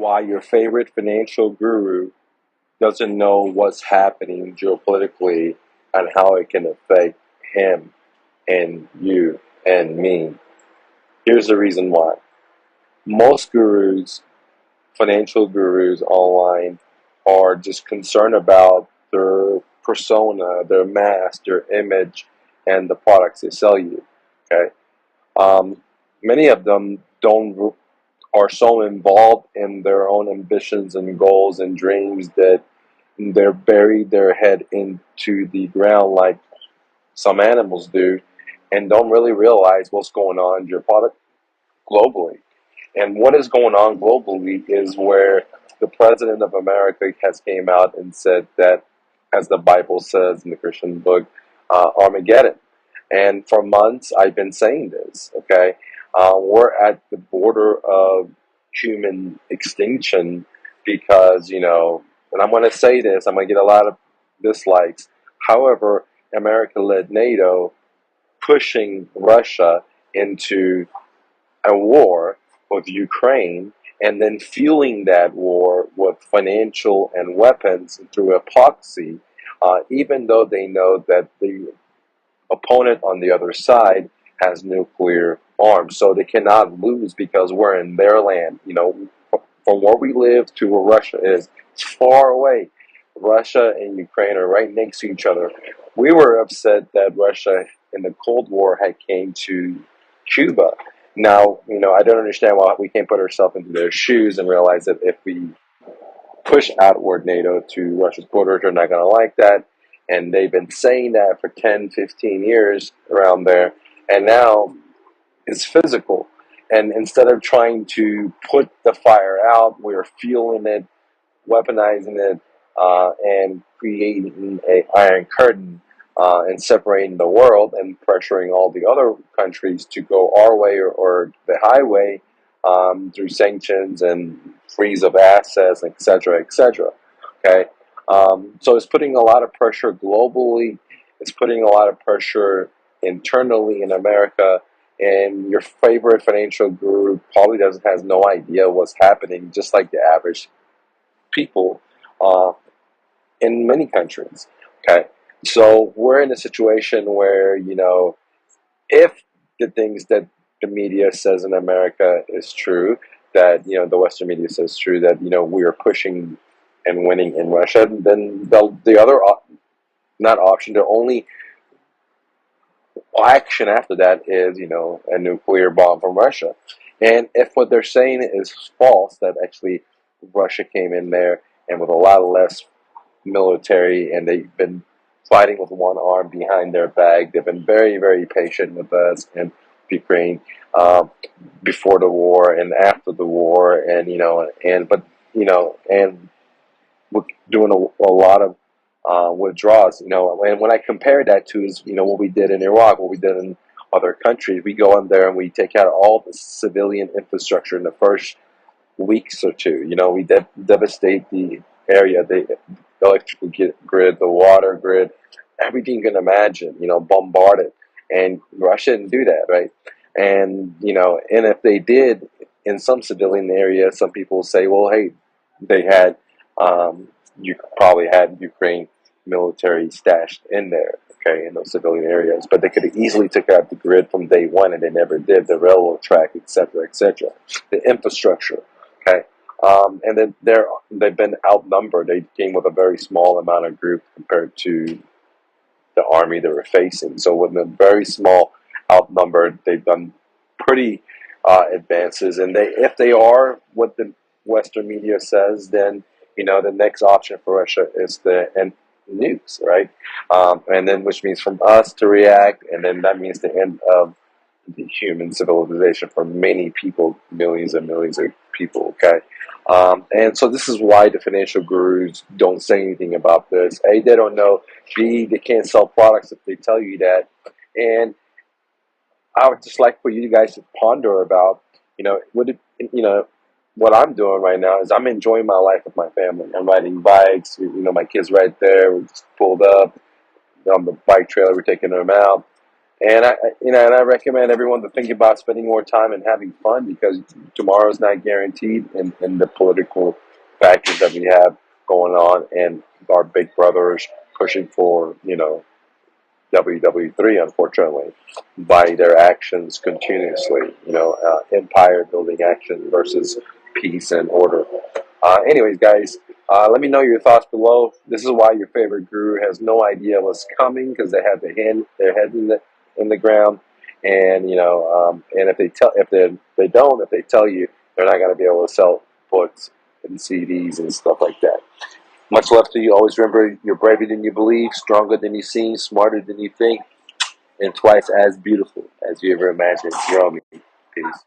why your favorite financial guru doesn't know what's happening geopolitically and how it can affect him and you and me. Here's the reason why. Most gurus, financial gurus online, are just concerned about their persona, their mask, their image, and the products they sell you. Okay, um, many of them don't are so involved in their own ambitions and goals and dreams that they're buried their head into the ground like some animals do, and don't really realize what's going on in your product globally. And what is going on globally is where the president of America has came out and said that, as the Bible says in the Christian book, Armageddon. And for months, I've been saying this. Okay, we're at the border of human extinction because and I'm going to say this. I'm going to get a lot of dislikes. However, America led NATO, pushing Russia into a war with Ukraine, and then fueling that war with financial and weapons through epoxy, even though they know that the opponent on the other side has nuclear arms. So they cannot lose because we're in their land. From where we live to where Russia is, it's far away. Russia and Ukraine are right next to each other. We were upset that Russia in the Cold War had came to Cuba. Now, I don't understand why we can't put ourselves into their shoes and realize that if we push outward NATO to Russia's borders, they're not going to like that. And they've been saying that for 10, 15 years around there. And now it's physical. And instead of trying to put the fire out, we're fueling it, weaponizing it, and creating an iron curtain, and separating the world and pressuring all the other countries to go our way or the highway, through sanctions and freeze of assets, etc., etc. Okay, so it's putting a lot of pressure globally. It's putting a lot of pressure internally in America, and your favorite financial guru probably doesn't has no idea what's happening, just like the average people uh, in many countries. Okay, so we're in a situation where if the things that the media says in America is true, that the Western media says true, that we are pushing and winning in Russia, then the other not option, the only action after that is a nuclear bomb from Russia. And if what they're saying is false, that actually Russia came in there and with a lot less military, and they've been fighting with one arm behind their back. They've been very, very patient with us and Ukraine, before the war and after the war, and and we're doing a lot of withdrawals. And when I compare that to what we did in Iraq, what we did in other countries, we go in there and we take out all the civilian infrastructure in the first weeks or two. We devastate the area, the electrical grid, the water grid, everything you can imagine, bombard it. And Russia didn't do that, right? And if they did in some civilian areas, some people say, well, hey, they had, you probably had Ukraine military stashed in there, okay, in those civilian areas, but they could have easily took out the grid from day one, and they never did. The railroad track, etc., etc., the infrastructure, okay. And then they've been outnumbered. They came with a very small amount of group compared to the army they were facing. So with a very small outnumbered, they've done pretty advances. And if they are what the Western media says, then the next option for Russia is the nukes, right? And then which means from us to react, and then that means the end of the human civilization for many people, millions and millions of people. Okay, and so this is why the financial gurus don't say anything about this. A, they don't know. B, they can't sell products if they tell you that. And I would just like for you guys to ponder about, what I'm doing right now is I'm enjoying my life with my family. I'm riding bikes. My kids right there. We just pulled up on the bike trailer. We're taking them out. And and I recommend everyone to think about spending more time and having fun because tomorrow is not guaranteed, and the political factors that we have going on, and our big brothers pushing for WW3, unfortunately, by their actions continuously. Empire building action versus peace and order. Anyways, guys, let me know your thoughts below. This is why your favorite guru has no idea what's coming because they have their head in the ground, and and if they tell you, they're not going to be able to sell books and CDs and stuff like that. Much love to you. Always remember, you're braver than you believe, stronger than you seem, smarter than you think, and twice as beautiful as you ever imagined. You're on me. Peace.